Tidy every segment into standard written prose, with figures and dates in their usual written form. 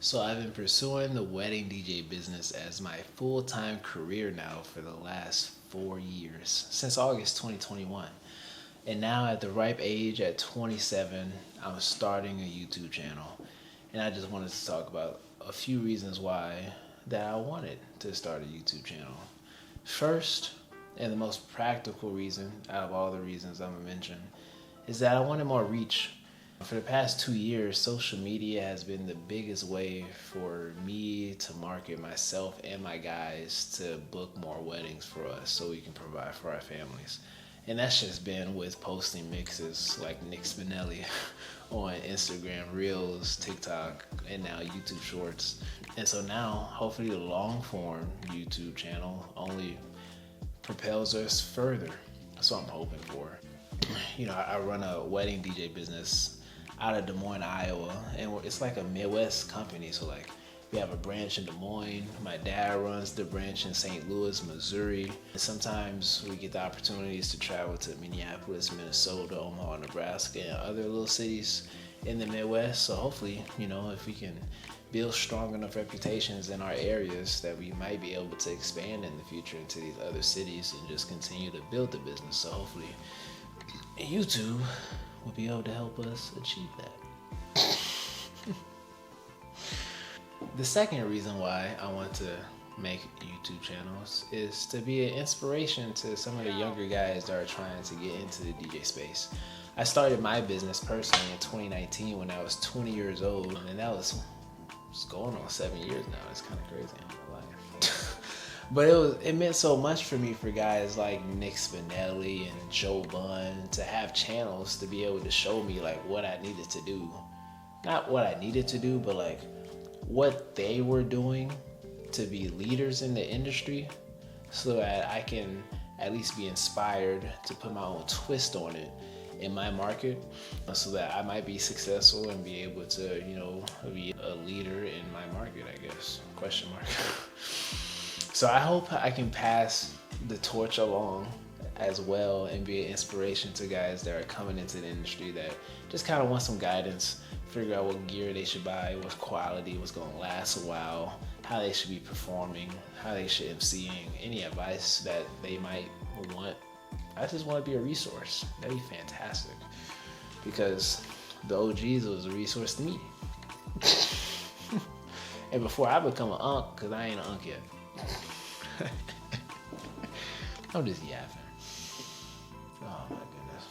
So I've been pursuing the wedding DJ business as my full-time career now for the last 4 years, since August 2021. And now at the ripe age at 27, I'm starting a YouTube channel. And I just wanted to talk about a few reasons why that I wanted to start a YouTube channel. First, and the most practical reason out of all the reasons I'm gonna mention, is that I wanted more reach. For the past 2 years, social media has been the biggest way for me to market myself and my guys to book more weddings for us so we can provide for our families. And that's just been with posting mixes like Nick Spinelli on Instagram, Reels, TikTok, and now YouTube Shorts. And so now, hopefully, the long form YouTube channel only propels us further. That's what I'm hoping for. I run a wedding DJ business out of Des Moines, Iowa, and it's like a Midwest company. So like, we have a branch in Des Moines. My dad runs the branch in St. Louis, Missouri. And sometimes we get the opportunities to travel to Minneapolis, Minnesota, Omaha, Nebraska, and other little cities in the Midwest. So hopefully, if we can build strong enough reputations in our areas that we might be able to expand in the future into these other cities and just continue to build the business. So hopefully YouTube will be able to help us achieve that. The second reason why I want to make YouTube channels is to be an inspiration to some of the younger guys that are trying to get into the DJ space. I started my business personally in 2019 when I was 20 years old, and that was going on 7 years now. It's kind of crazy. I'm not lying. But it meant so much for me for guys like Nick Spinelli and Joe Bunn to have channels to be able to show me like what I needed to do. Not what I needed to do, but like what they were doing to be leaders in the industry so that I can at least be inspired to put my own twist on it in my market so that I might be successful and be able to, be a leader in my market, I guess. Question mark. So I hope I can pass the torch along as well and be an inspiration to guys that are coming into the industry that just kind of want some guidance, figure out what gear they should buy, what's quality, what's going to last a while, how they should be performing, how they should MCing, any advice that they might want. I just want to be a resource. That'd be fantastic because the OGs was a resource to me. And before I become an unk, because I ain't an unk yet. I'm just yapping. Oh my goodness.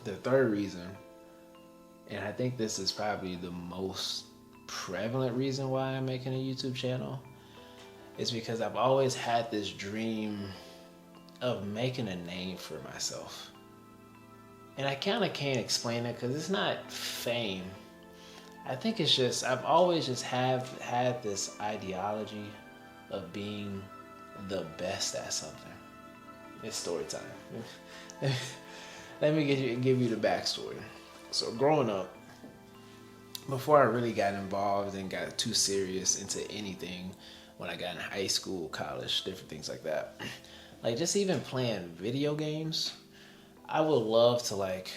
The third reason, and I think this is probably the most prevalent reason why I'm making a YouTube channel, is because I've always had this dream of making a name for myself. And I kind of can't explain it because it's not fame. I think it's just, I've always just had this ideology of being the best at something. It's story time. Let me give you the backstory. So growing up, before I really got involved and got too serious into anything, when I got in high school, college, different things like that, like just even playing video games, I would love to like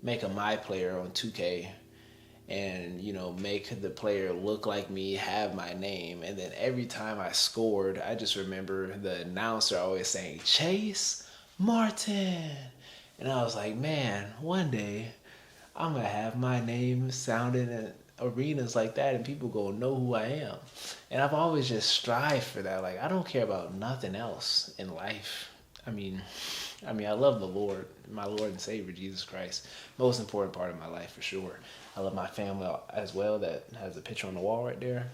make a My Player on 2K and make the player look like me, have my name, and then every time I scored, I just remember the announcer always saying Chase Martin, and I was like, man, one day I'm gonna have my name sounding in arenas like that and people gonna know who I am. And I've always just strived for that. Like, I don't care about nothing else in life. I mean, I love the Lord, my Lord and Savior, Jesus Christ. Most important part of my life, for sure. I love my family as well. That has a picture on the wall right there.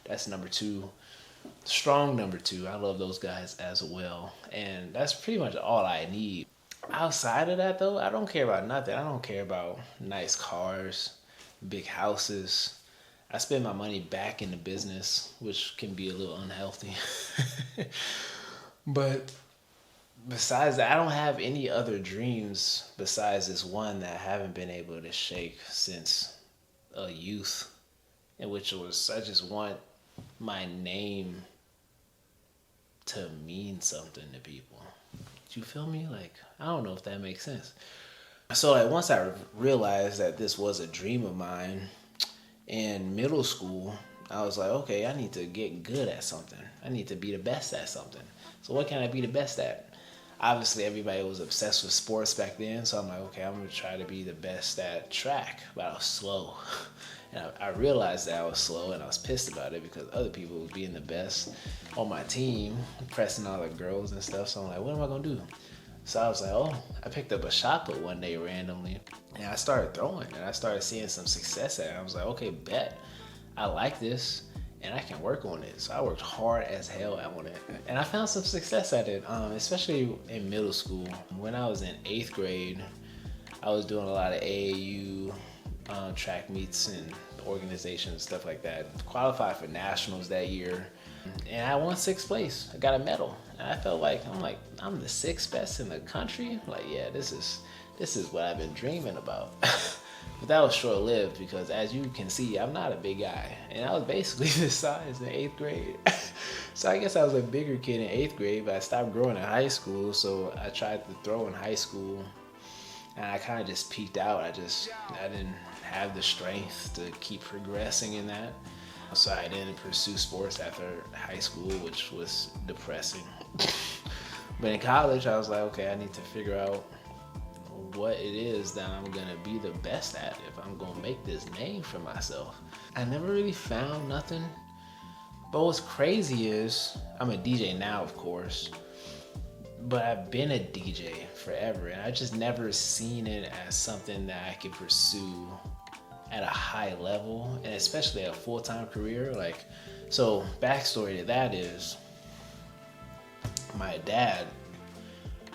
That's number two. Strong number two. I love those guys as well. And that's pretty much all I need. Outside of that, though, I don't care about nothing. I don't care about nice cars, big houses. I spend my money back in the business, which can be a little unhealthy. But besides that, I don't have any other dreams besides this one that I haven't been able to shake since a youth, in which was I just want my name to mean something to people. Do you feel me? Like, I don't know if that makes sense. So like once I realized that this was a dream of mine, In middle school, I was like, okay, I need to get good at something. I need to be the best at something. So what can I be the best at? Obviously, everybody was obsessed with sports back then, so I'm like, okay, I'm gonna try to be the best at track, but I was slow. And I realized that I was slow, and I was pissed about it because other people were being the best on my team, pressing all the girls and stuff. So I'm like, what am I gonna do? So I was like, oh, I picked up a shot put one day randomly, and I started throwing, and I started seeing some success at it. I was like, okay, bet, I like this, and I can work on it. So I worked hard as hell on it, and I found some success at it, especially in middle school. When I was in 8th grade, I was doing a lot of AAU track meets and organizations, stuff like that. Qualified for nationals that year, and I won 6th place. I got a medal, and I felt like I'm the 6th best in the country. Like, yeah, this is what I've been dreaming about. But that was short lived because, as you can see, I'm not a big guy, and I was basically this size in 8th grade. So I guess I was a bigger kid in 8th grade, but I stopped growing in high school. So I tried to throw in high school, and I kind of just peaked out. I didn't have the strength to keep progressing in that. So I didn't pursue sports after high school, which was depressing. But in college, I was like, okay, I need to figure out what it is that I'm gonna be the best at if I'm gonna make this name for myself. I never really found nothing. But what's crazy is I'm a DJ now, of course, but I've been a DJ forever, and I just never seen it as something that I could pursue at a high level, and especially a full-time career. Like, so backstory to that is my dad,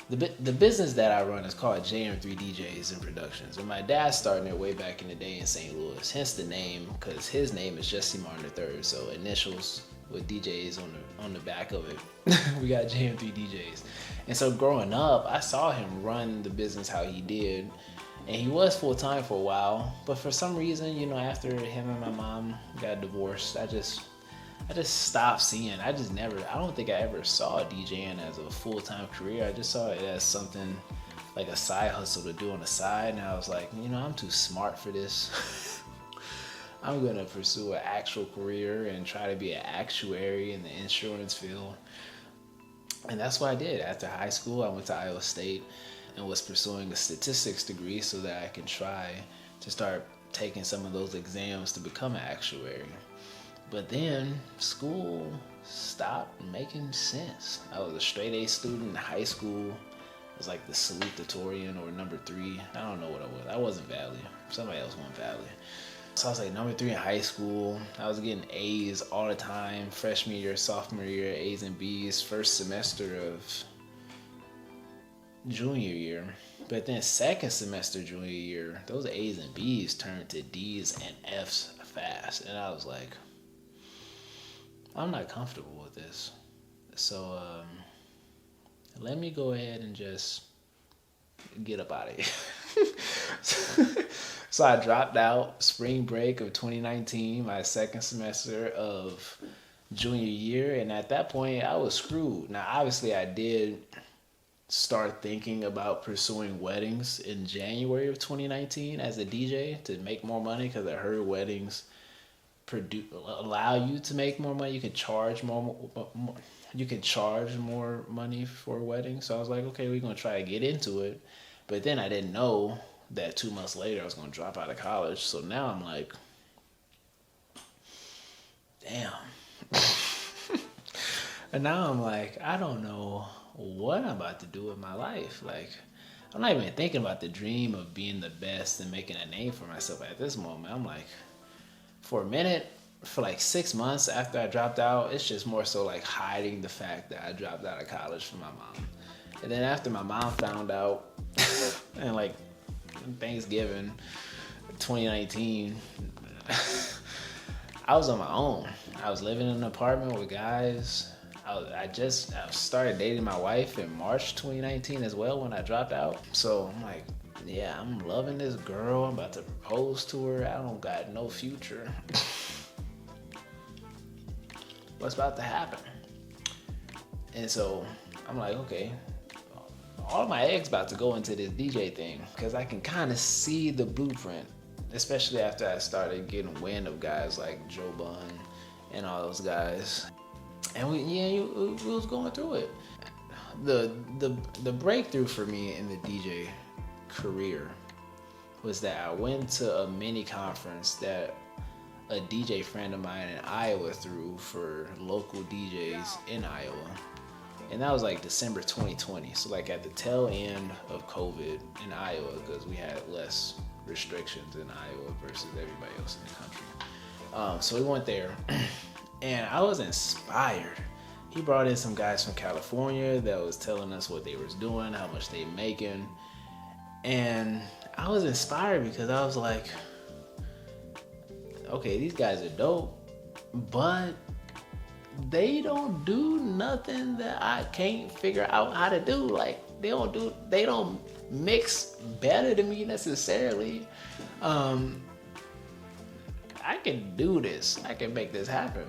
the business that I run is called JM3 DJs and Productions, and my dad started it way back in the day in St. Louis, hence the name, because his name is Jesse Martin III, so initials with DJs on the back of it. We got JM3 DJs. And so growing up, I saw him run the business how he did, and he was full-time for a while, but for some reason, after him and my mom got divorced, I just stopped seeing. I don't think I ever saw DJing as a full-time career. I just saw it as something like a side hustle to do on the side, and I was like, I'm too smart for this. I'm gonna pursue an actual career and try to be an actuary in the insurance field. And that's what I did. After high school, I went to Iowa State and was pursuing a statistics degree so that I can try to start taking some of those exams to become an actuary. But then school stopped making sense. I was a straight A student in high school. I was like the salutatorian or number 3. I don't know what I was. I wasn't Valley. Somebody else won Valley. So I was like number 3 in high school. I was getting A's all the time. Freshman year, sophomore year, A's and B's. First semester of junior year. But then second semester junior year, those A's and B's turned to D's and F's fast. And I was like, I'm not comfortable with this. So let me go ahead and just get up out of here. So I dropped out spring break of 2019, my second semester of junior year. And at that point, I was screwed. Now, obviously, I did start thinking about pursuing weddings in January of 2019 as a DJ to make more money, because I heard weddings allow you to make more money. You can charge more. You can charge more money for a wedding. So I was like, okay, we're gonna try to get into it. But then I didn't know that 2 months later I was gonna drop out of college. So now I'm like, damn. And now I'm like, I don't know what I'm about to do with my life. Like, I'm not even thinking about the dream of being the best and making a name for myself at this moment. I'm like, for a minute, for like 6 months after I dropped out, it's just more so like hiding the fact that I dropped out of college from my mom. And then after my mom found out, and like Thanksgiving 2019, I was on my own. I was living in an apartment with guys. I started dating my wife in March 2019 as well when I dropped out. So I'm like, yeah, I'm loving this girl. I'm about to propose to her. I don't got no future. What's about to happen? And so I'm like, okay, all my eggs about to go into this DJ thing, because I can kind of see the blueprint. especially after I started getting wind of guys like Joe Bun and all those guys. And we was going through it. The breakthrough for me in the DJ career was that I went to a mini conference that a DJ friend of mine in Iowa threw for local DJs in Iowa. And that was like December 2020. So like at the tail end of COVID in Iowa, because we had less restrictions in Iowa versus everybody else in the country. So we went there and I was inspired. He brought in some guys from California that was telling us what they was doing, how much they making. And I was inspired because I was like, okay, these guys are dope, but they don't do nothing that I can't figure out how to do. Like they don't mix better than me necessarily. I can do this. I can make this happen.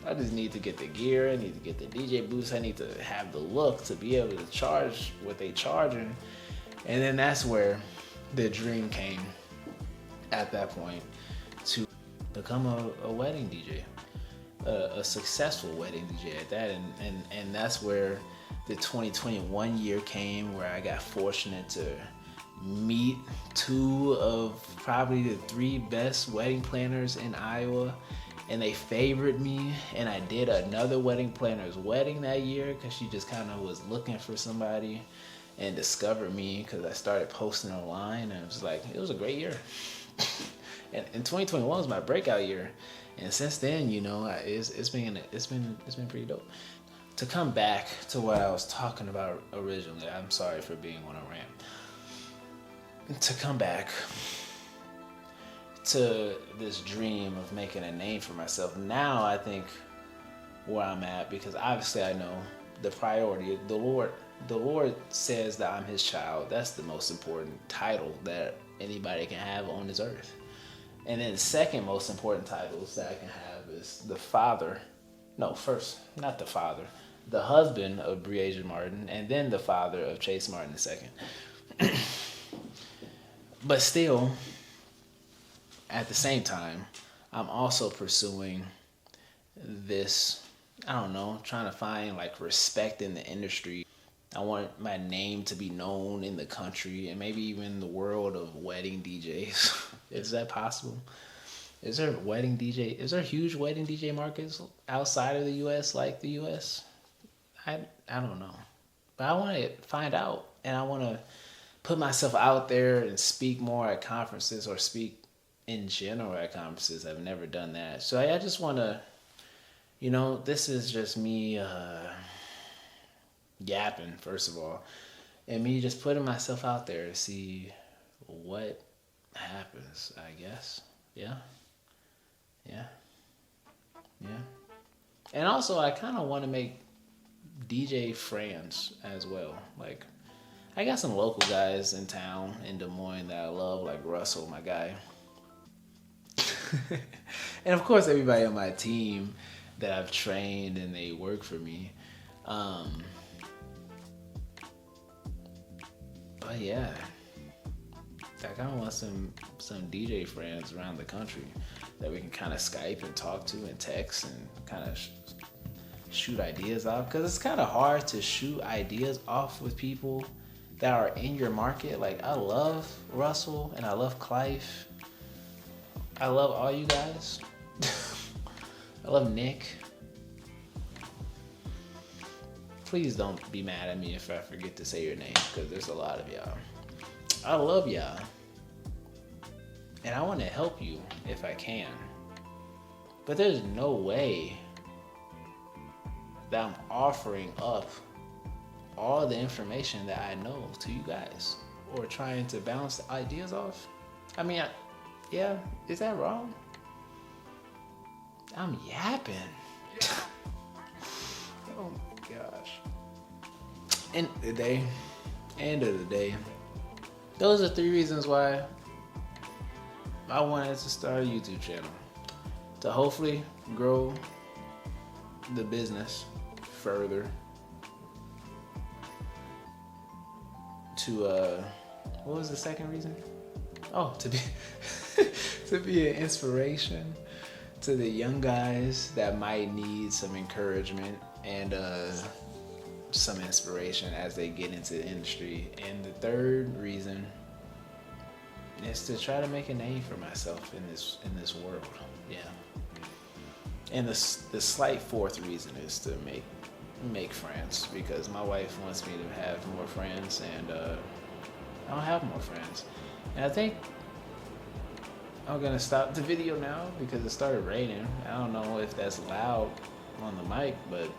I just need to get the gear. I need to get the DJ booths. I need to have the look to be able to charge what they charging. And then that's where the dream came at that point to become a wedding DJ, a successful wedding DJ at that. And that's where the 2021 year came, where I got fortunate to meet two of probably the three best wedding planners in Iowa. And they favored me, and I did another wedding planner's wedding that year because she just kind of was looking for somebody and discovered me because I started posting online, and it was a great year. And 2021 was my breakout year, and since then, it's been pretty dope. To come back to what I was talking about originally, I'm sorry for being on a rant. To come back to this dream of making a name for myself. Now I think where I'm at, because obviously I know the priority, the Lord says that I'm his child. That's the most important title that anybody can have on this earth. And then the second most important titles that I can have is the father. No, first, not the father. The husband of Breasia Martin, and then the father of Chase Martin II. But still, at the same time, I'm also pursuing this, trying to find like respect in the industry. I want my name to be known in the country and maybe even the world of wedding DJs. Is that possible? Is there huge wedding DJ markets outside of the US like the US? I don't know. But I want to find out, and I want to put myself out there and speak more at conferences or speak in general at conferences. I've never done that. So I just want to, this is just me yapping, first of all, and me just putting myself out there to see what happens, I guess. Yeah. And also, I kind of want to make DJ friends as well. Like, I got some local guys in town in Des Moines that I love, like Russell, my guy. And of course, everybody on my team that I've trained and they work for me. But yeah, I kind of want some DJ friends around the country that we can kind of Skype and talk to and text and kind of shoot ideas off. Because it's kind of hard to shoot ideas off with people that are in your market. Like, I love Russell and I love Clive. I love all you guys. I love Nick. Please don't be mad at me if I forget to say your name, because there's a lot of y'all. I love y'all. And I want to help you if I can. But there's no way that I'm offering up all the information that I know to you guys or trying to bounce the ideas off. I mean, yeah, is that wrong? I'm yapping. Oh my gosh. End of the day, those are 3 reasons why I wanted to start a YouTube channel. To hopefully grow the business further. To what was the second reason? Oh, to be an inspiration to the young guys that might need some encouragement and some inspiration as they get into the industry. And the third reason is to try to make a name for myself in this world. Yeah. And the slight fourth reason is to make friends, because my wife wants me to have more friends, and I don't have more friends. And I think I'm gonna stop the video now because it started raining. I don't know if that's loud on the mic, but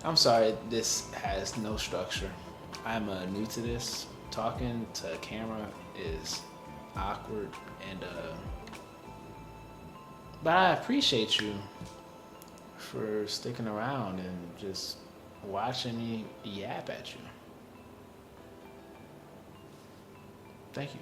I'm sorry, this has no structure. I'm new to this. Talking to a camera is awkward, and but I appreciate you for sticking around and just watching me yap at you. Thank you.